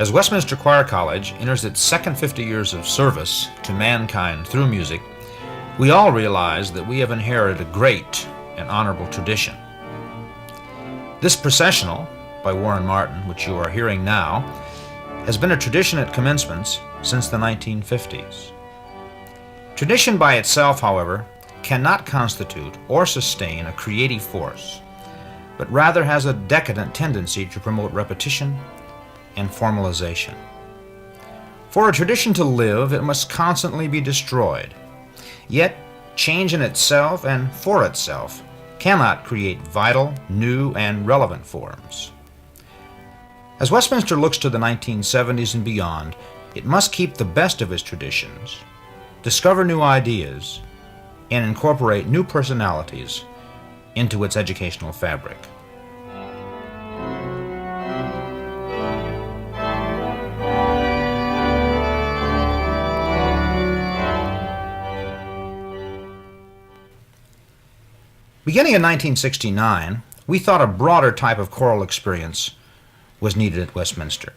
As Westminster Choir College enters its second 50 years of service to mankind through music, we all realize that we have inherited a great and honorable tradition. This processional, by Warren Martin, which you are hearing now, has been a tradition at commencements since the 1950s. Tradition by itself, however, cannot constitute or sustain a creative force, but rather has a decadent tendency to promote repetition and formalization. For a tradition to live, it must constantly be destroyed. Yet, change in itself and for itself cannot create vital, new, and relevant forms. As Westminster looks to the 1970s and beyond, it must keep the best of its traditions, discover new ideas, and incorporate new personalities into its educational fabric. Beginning in 1969, we thought a broader type of choral experience was needed at Westminster.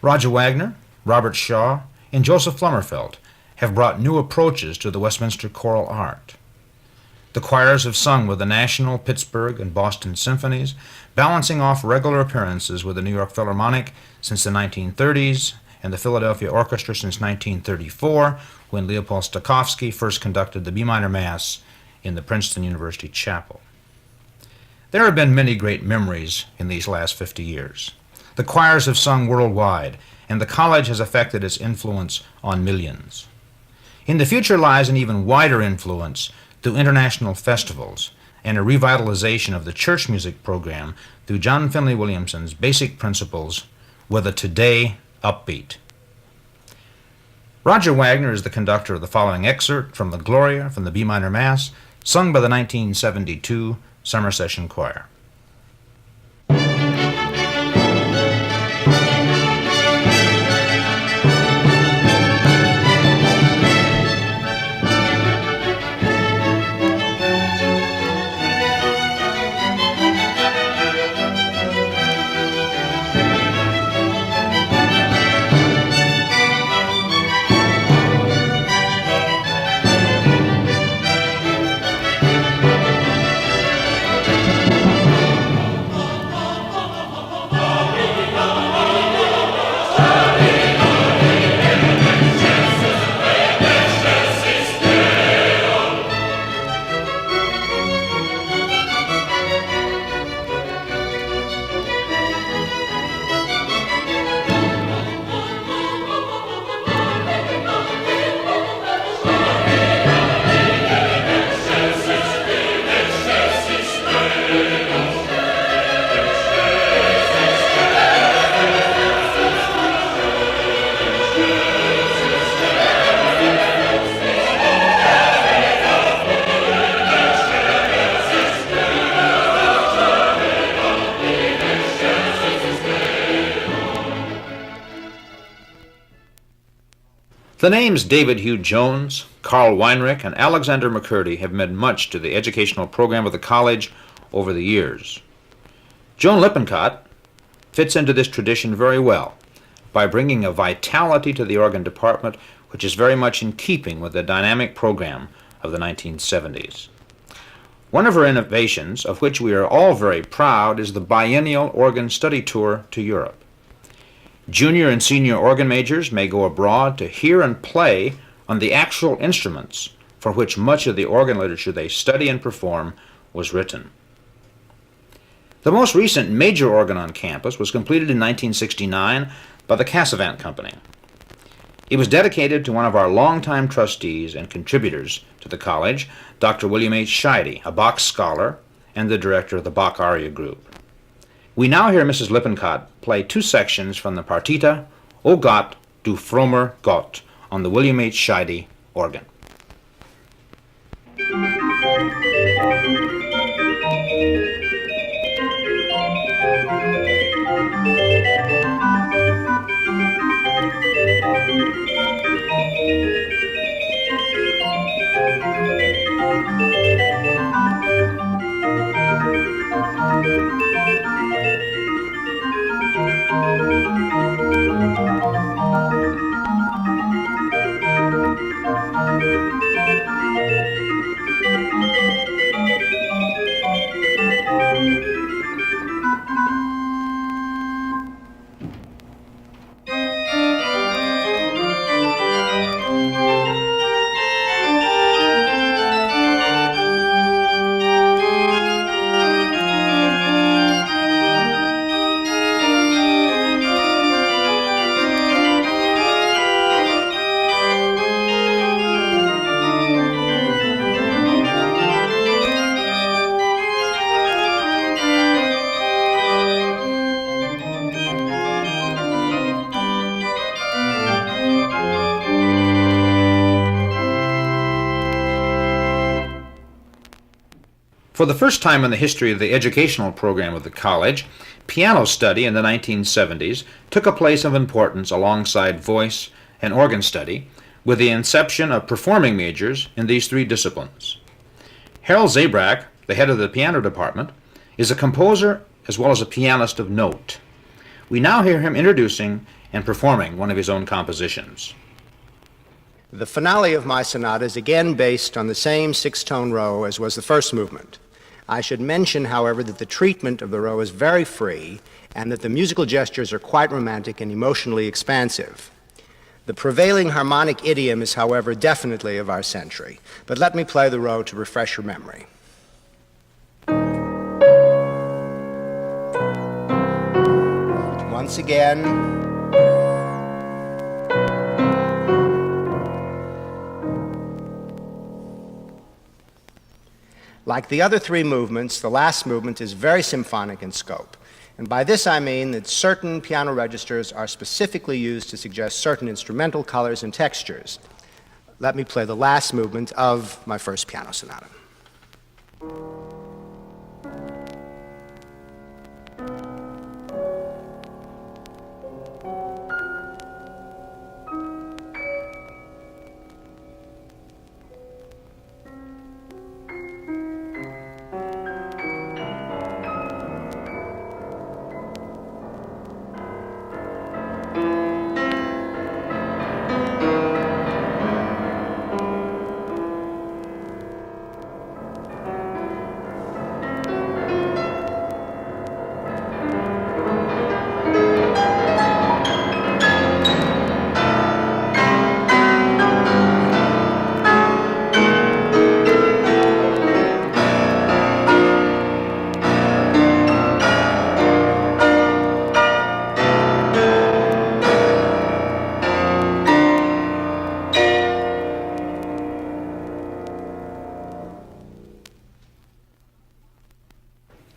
Roger Wagner, Robert Shaw, and Joseph Flummerfelt have brought new approaches to the Westminster choral art. The choirs have sung with the National, Pittsburgh, and Boston symphonies, balancing off regular appearances with the New York Philharmonic since the 1930s and the Philadelphia Orchestra since 1934, when Leopold Stokowski first conducted the B minor Mass in the Princeton University Chapel. There have been many great memories in these last 50 years. The choirs have sung worldwide, and the college has affected its influence on millions. In the future lies an even wider influence through international festivals and a revitalization of the church music program through John Finley Williamson's basic principles with a today upbeat. Roger Wagner is the conductor of the following excerpt from the Gloria from the B minor Mass, sung by the 1972 Summer Session Choir. The names David Hugh Jones, Carl Weinrich, and Alexander McCurdy have meant much to the educational program of the college over the years. Joan Lippincott fits into this tradition very well by bringing a vitality to the organ department which is very much in keeping with the dynamic program of the 1970s. One of her innovations, of which we are all very proud, is the biennial organ study tour to Europe. Junior and senior organ majors may go abroad to hear and play on the actual instruments for which much of the organ literature they study and perform was written. The most recent major organ on campus was completed in 1969 by the Cassavant Company. It was dedicated to one of our longtime trustees and contributors to the college, Dr. William H. Scheide, a Bach scholar and the director of the Bach Aria Group. We now hear Mrs. Lippincott play two sections from the Partita O Gott, du frommer Gott on the William H. Scheide organ. For the first time in the history of the educational program of the college, piano study in the 1970s took a place of importance alongside voice and organ study, with the inception of performing majors in these three disciplines. Harold Zabrak, the head of the piano department, is a composer as well as a pianist of note. We now hear him introducing and performing one of his own compositions. The finale of my sonata is again based on the same six-tone row as was the first movement. I should mention, however, that the treatment of the row is very free and that the musical gestures are quite romantic and emotionally expansive. The prevailing harmonic idiom is, however, definitely of our century. But let me play the row to refresh your memory. Once again. Like the other three movements, the last movement is very symphonic in scope. And by this I mean that certain piano registers are specifically used to suggest certain instrumental colors and textures. Let me play the last movement of my first piano sonata.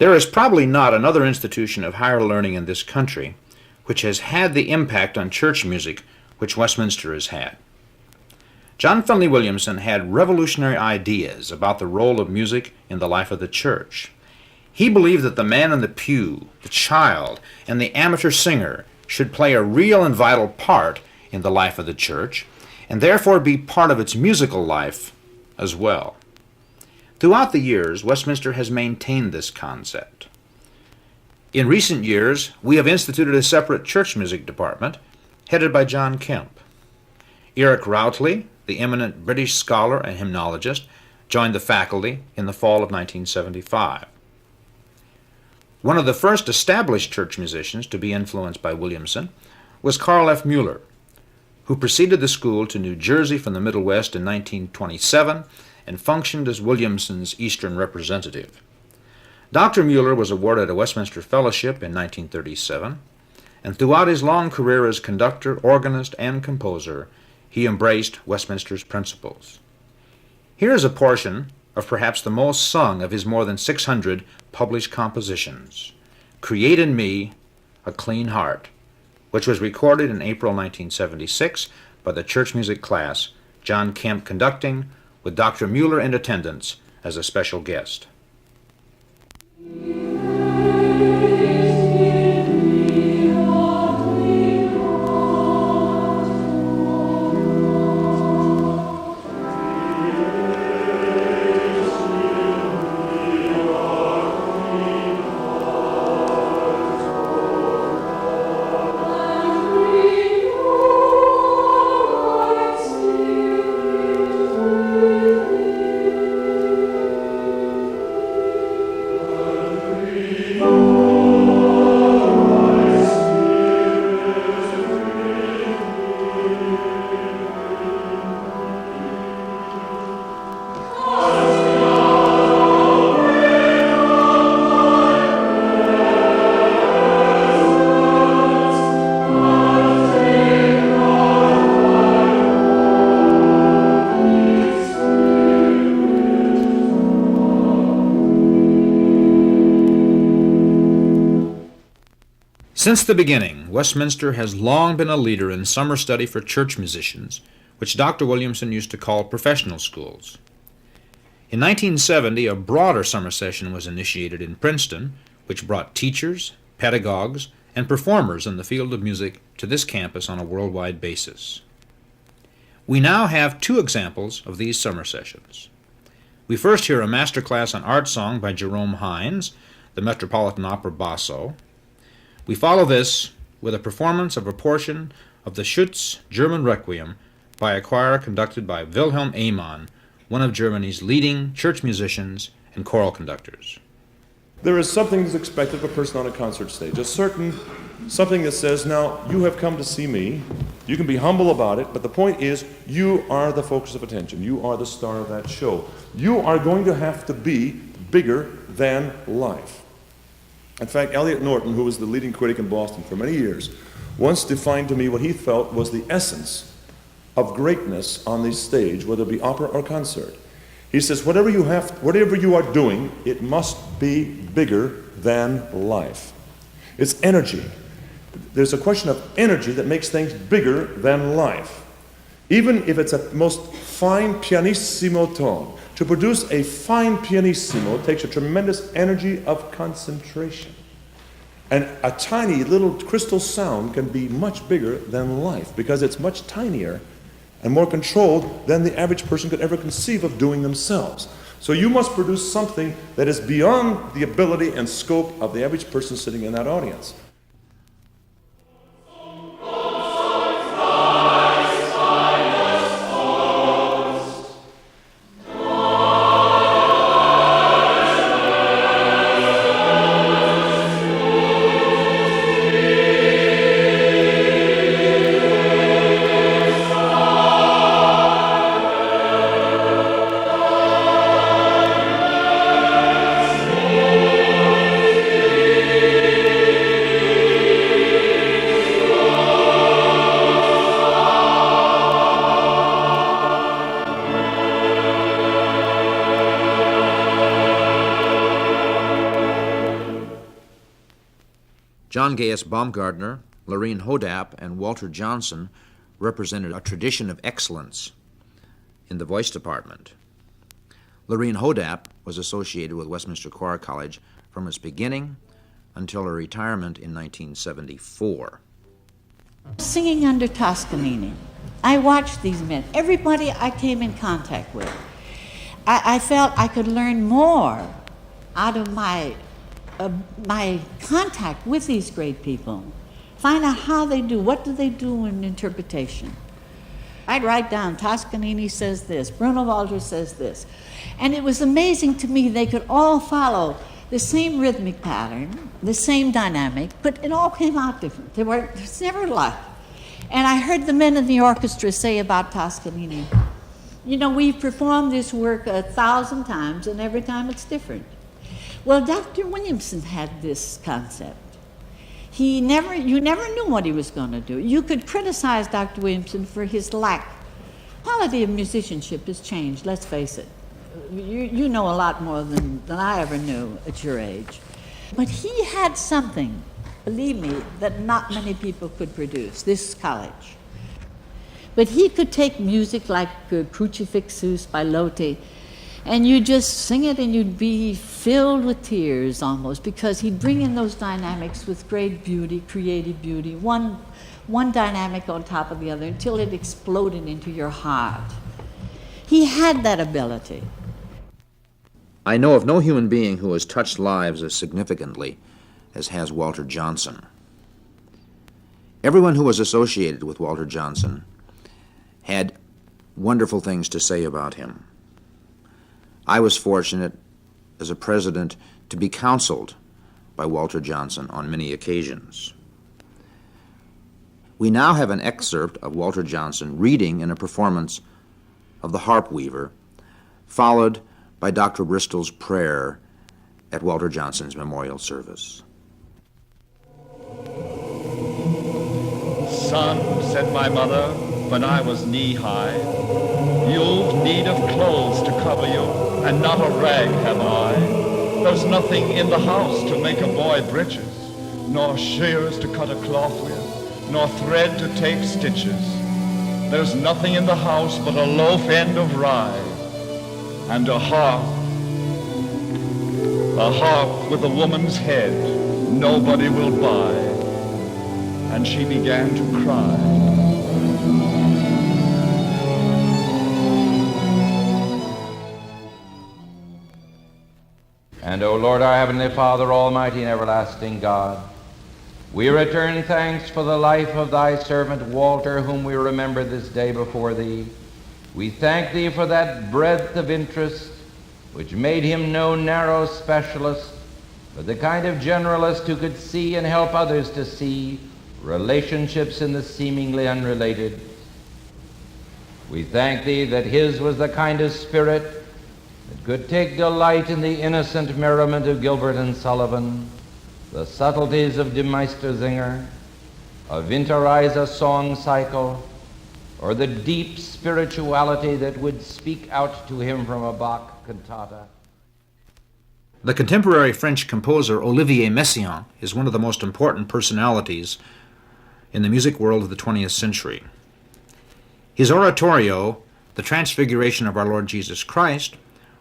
There is probably not another institution of higher learning in this country which has had the impact on church music which Westminster has had. John Finley Williamson had revolutionary ideas about the role of music in the life of the church. He believed that the man in the pew, the child, and the amateur singer should play a real and vital part in the life of the church, and therefore be part of its musical life as well. Throughout the years, Westminster has maintained this concept. In recent years, we have instituted a separate church music department, headed by John Kemp. Eric Routley, the eminent British scholar and hymnologist, joined the faculty in the fall of 1975. One of the first established church musicians to be influenced by Williamson was Carl F. Mueller, who preceded the school to New Jersey from the Middle West in 1927 and functioned as Williamson's Eastern representative. Dr. Mueller was awarded a Westminster Fellowship in 1937, and throughout his long career as conductor, organist, and composer, he embraced Westminster's principles. Here is a portion of perhaps the most sung of his more than 600 published compositions, Create in Me a Clean Heart, which was recorded in April 1976 by the church music class, John Kemp conducting, with Dr. Mueller in attendance as a special guest. Since the beginning, Westminster has long been a leader in summer study for church musicians, which Dr. Williamson used to call professional schools. In 1970, a broader summer session was initiated in Princeton, which brought teachers, pedagogues, and performers in the field of music to this campus on a worldwide basis. We now have 2 examples of these summer sessions. We first hear a master class on art song by Jerome Hines, the Metropolitan Opera basso. We follow this with a performance of a portion of the Schütz German Requiem by a choir conducted by Wilhelm Amann, one of Germany's leading church musicians and choral conductors. There is something that's expected of a person on a concert stage, something that says, now, you have come to see me, you can be humble about it, but the point is, you are the focus of attention, you are the star of that show. You are going to have to be bigger than life. In fact, Eliot Norton, who was the leading critic in Boston for many years, once defined to me what he felt was the essence of greatness on the stage, whether it be opera or concert. He says, whatever you are doing, it must be bigger than life. It's energy. There's a question of energy that makes things bigger than life. Even if it's a most fine pianissimo tone, to produce a fine pianissimo takes a tremendous energy of concentration. And a tiny little crystal sound can be much bigger than life because it's much tinier and more controlled than the average person could ever conceive of doing themselves. So you must produce something that is beyond the ability and scope of the average person sitting in that audience. John Gaius Baumgartner, Lorene Hodap, and Walter Johnson represented a tradition of excellence in the voice department. Lorene Hodap was associated with Westminster Choir College from its beginning until her retirement in 1974. Singing under Toscanini, I watched these men, everybody I came in contact with. I felt I could learn more out of my contact with these great people, find out how they do, what do they do in interpretation. I'd write down, Toscanini says this, Bruno Walter says this. And it was amazing to me they could all follow the same rhythmic pattern, the same dynamic, but it all came out different. It's never alike. And I heard the men in the orchestra say about Toscanini, you know, we've performed this work 1,000 times and every time it's different. Well, Dr. Williamson had this concept. You never knew what he was going to do. You could criticize Dr. Williamson for his lack. Quality of musicianship has changed, let's face it. You know a lot more than I ever knew at your age. But he had something, believe me, that not many people could produce, this college. But he could take music like Crucifixus by Lotte, and you just sing it and you'd be filled with tears almost, because he'd bring in those dynamics with great beauty, creative beauty, one dynamic on top of the other until it exploded into your heart. He had that ability. I know of no human being who has touched lives as significantly as has Walter Johnson. Everyone who was associated with Walter Johnson had wonderful things to say about him. I was fortunate as a president to be counseled by Walter Johnson on many occasions. We now have an excerpt of Walter Johnson reading in a performance of The Harp Weaver, followed by Dr. Bristol's prayer at Walter Johnson's memorial service. Son, said my mother, when I was knee-high, you've need of clothes to cover you, and not a rag have I. There's nothing in the house to make a boy breeches, nor shears to cut a cloth with, nor thread to take stitches. There's nothing in the house but a loaf end of rye, and a harp with a woman's head nobody will buy. And she began to cry. And, O Lord, our Heavenly Father, Almighty and everlasting God, we return thanks for the life of thy servant Walter, whom we remember this day before thee. We thank thee for that breadth of interest which made him no narrow specialist, but the kind of generalist who could see and help others to see relationships in the seemingly unrelated. We thank thee that his was the kind of spirit that could take delight in the innocent merriment of Gilbert and Sullivan, the subtleties of De Meistersinger, of Winterreise song cycle, or the deep spirituality that would speak out to him from a Bach cantata. The contemporary French composer Olivier Messiaen is one of the most important personalities in the music world of the 20th century. His oratorio, The Transfiguration of Our Lord Jesus Christ,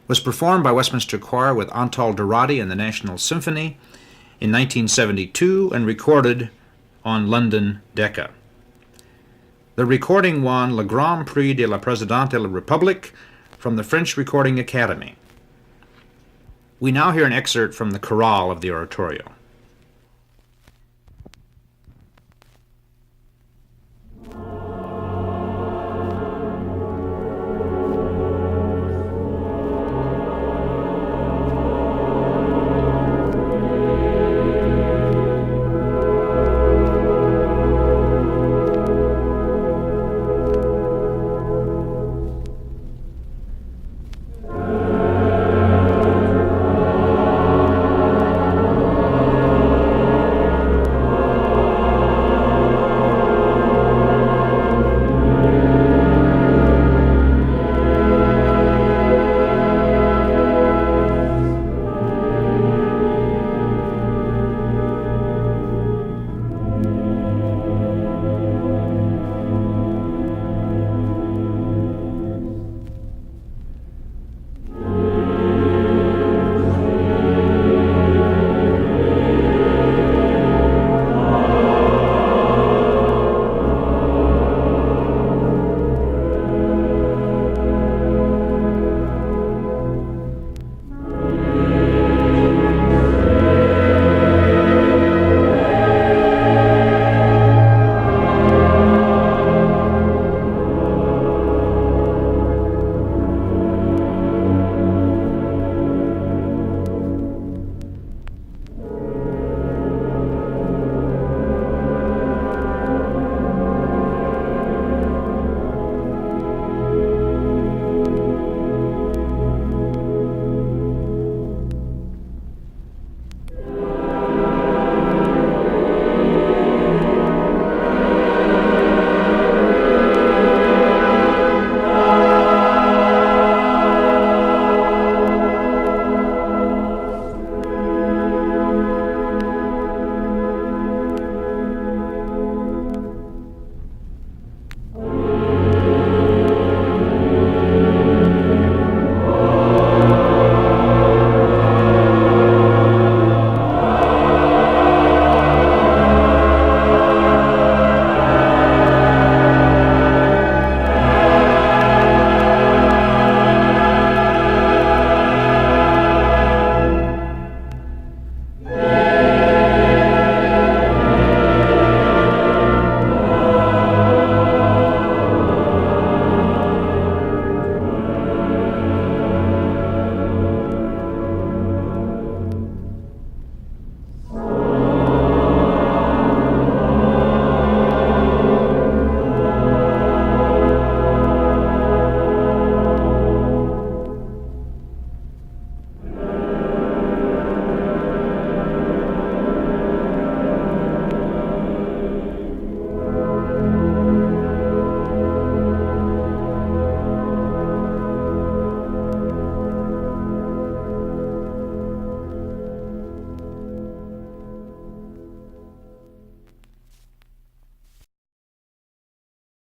was performed by Westminster Choir with Antal Dorati and the National Symphony in 1972 and recorded on London Decca. The recording won Le Grand Prix de la Présidente de la République from the French Recording Academy. We now hear an excerpt from the chorale of the oratorio.